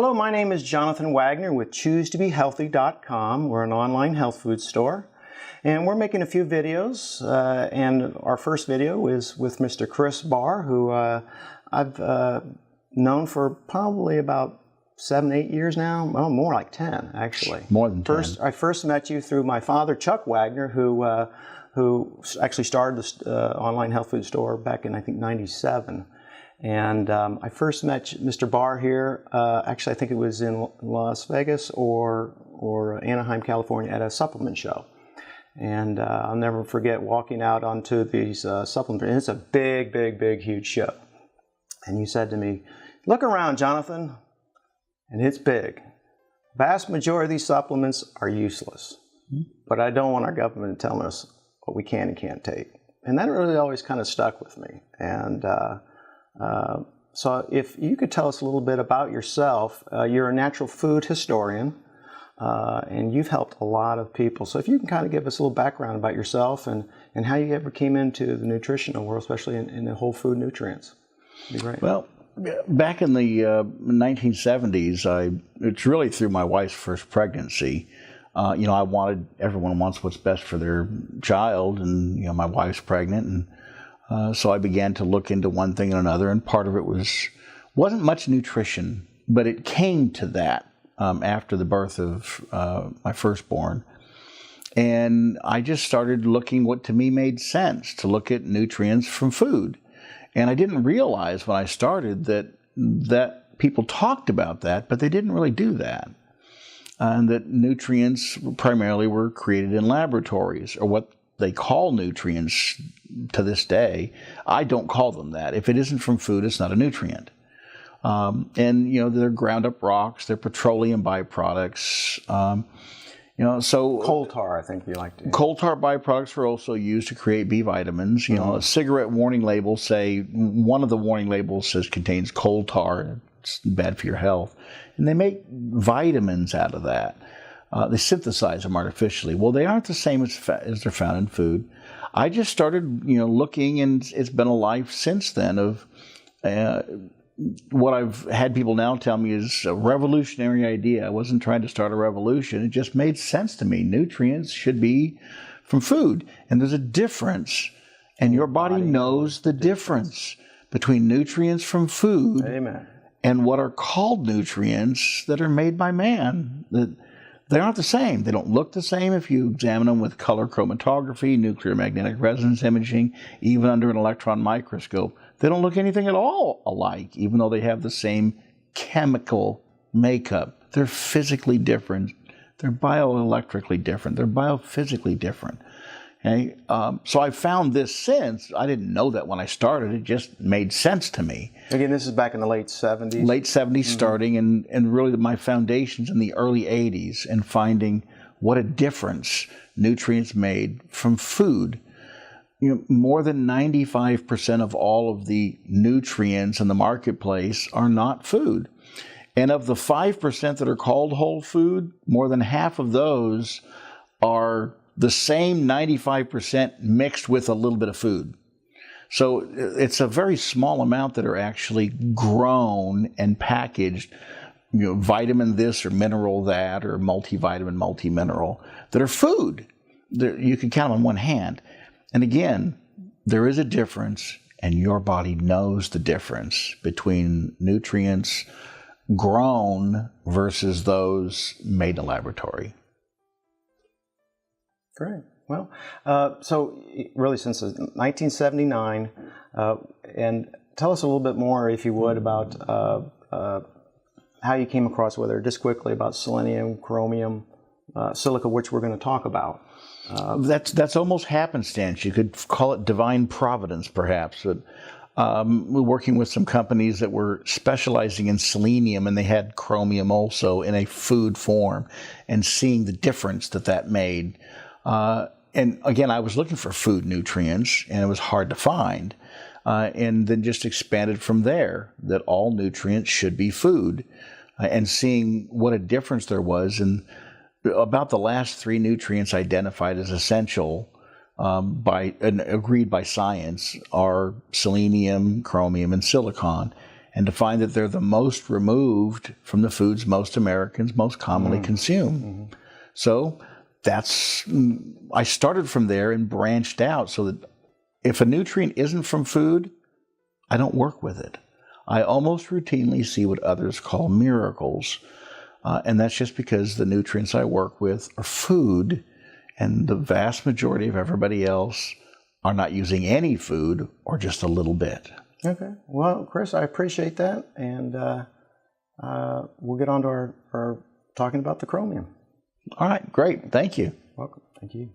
Hello, my name is Jonathan Wagner with ChooseToBeHealthy.com. We're an online health food store, and we're making a few videos. And our first video is with Mr. Chris Barr, who I've known for probably about 7, 8 years now. Well, more like 10, actually. More than 10. I first met you through my father, Chuck Wagner, who actually started this online health food store back in, I think, 97. And I first met Mr. Barr here, actually I think it was in Las Vegas or Anaheim, California at a supplement show. And I'll never forget walking out onto these supplements, and it's a big, big, big, huge show. And you said to me, "Look around, Jonathan," and it's big. Vast majority of these supplements are useless, but I don't want our government telling us what we can and can't take. And that really always kind of stuck with me. And so if you could tell us a little bit about yourself. You're a natural food historian, and you've helped a lot of people. So if you can kind of give us a little background about yourself and how you ever came into the nutritional world, especially in the whole food nutrients. That'd be great. Well, back in the 1970s, it's really through my wife's first pregnancy. Everyone wants what's best for their child, and my wife's pregnant, and so I began to look into one thing and another, and part of it wasn't much nutrition, but it came to that after the birth of my firstborn. And I just started looking what to me made sense, to look at nutrients from food. And I didn't realize when I started that people talked about that, but they didn't really do that. And that nutrients primarily were created in laboratories, or what they call nutrients to this day. I don't call them that. If it isn't from food, it's not a nutrient. They're ground up rocks, they're petroleum byproducts. So coal tar, I think you like to. Coal tar byproducts are also used to create B vitamins. A cigarette warning label one of the warning labels says contains coal tar. It's bad for your health. And they make vitamins out of that. They synthesize them artificially. Well, they aren't the same as they're found in food. I just started, looking, and it's been a life since then of what I've had people now tell me is a revolutionary idea. I wasn't trying to start a revolution. It just made sense to me. Nutrients should be from food, and there's a difference, and your body knows the difference between nutrients from food Amen. And what are called nutrients that are made by man. They aren't the same. They don't look the same if you examine them with color chromatography, nuclear magnetic resonance imaging, even under an electron microscope. They don't look anything at all alike, even though they have the same chemical makeup. They're physically different. They're bioelectrically different. They're biophysically different. Okay? So I found this since. I didn't know that when I started. It just made sense to me. Again, this is back in the late 70s? Late 70s starting, and really my foundations in the early 80s, and finding what a difference nutrients made from food. More than 95% of all of the nutrients in the marketplace are not food. And of the 5% that are called whole food, more than half of those are the same 95% mixed with a little bit of food. So it's a very small amount that are actually grown and packaged, vitamin this or mineral that, or multivitamin, multimineral, that are food. You can count on one hand. And again, there is a difference, and your body knows the difference between nutrients grown versus those made in a laboratory. Great. Well, so really since 1979, and tell us a little bit more, if you would, about how you came across, whether just quickly about selenium, chromium, silica, which we're going to talk about. That's almost happenstance. You could call it divine providence, perhaps. But we're working with some companies that were specializing in selenium, and they had chromium also in a food form, and seeing the difference that made. And again, I was looking for food nutrients, and it was hard to find. And then just expanded from there, that all nutrients should be food, and seeing what a difference there was. And about the last 3 nutrients identified as essential agreed by science are selenium, chromium, and silicon. and to find that they're the most removed from the foods most Americans most commonly consume. So I started from there and branched out so that if a nutrient isn't from food, I don't work with it. I almost routinely see what others call miracles. And that's just because the nutrients I work with are food, and the vast majority of everybody else are not using any food or just a little bit. Okay. Well, Chris, I appreciate that. And we'll get on to our talking about the chromium. All right, great. Thank you. Welcome. Thank you.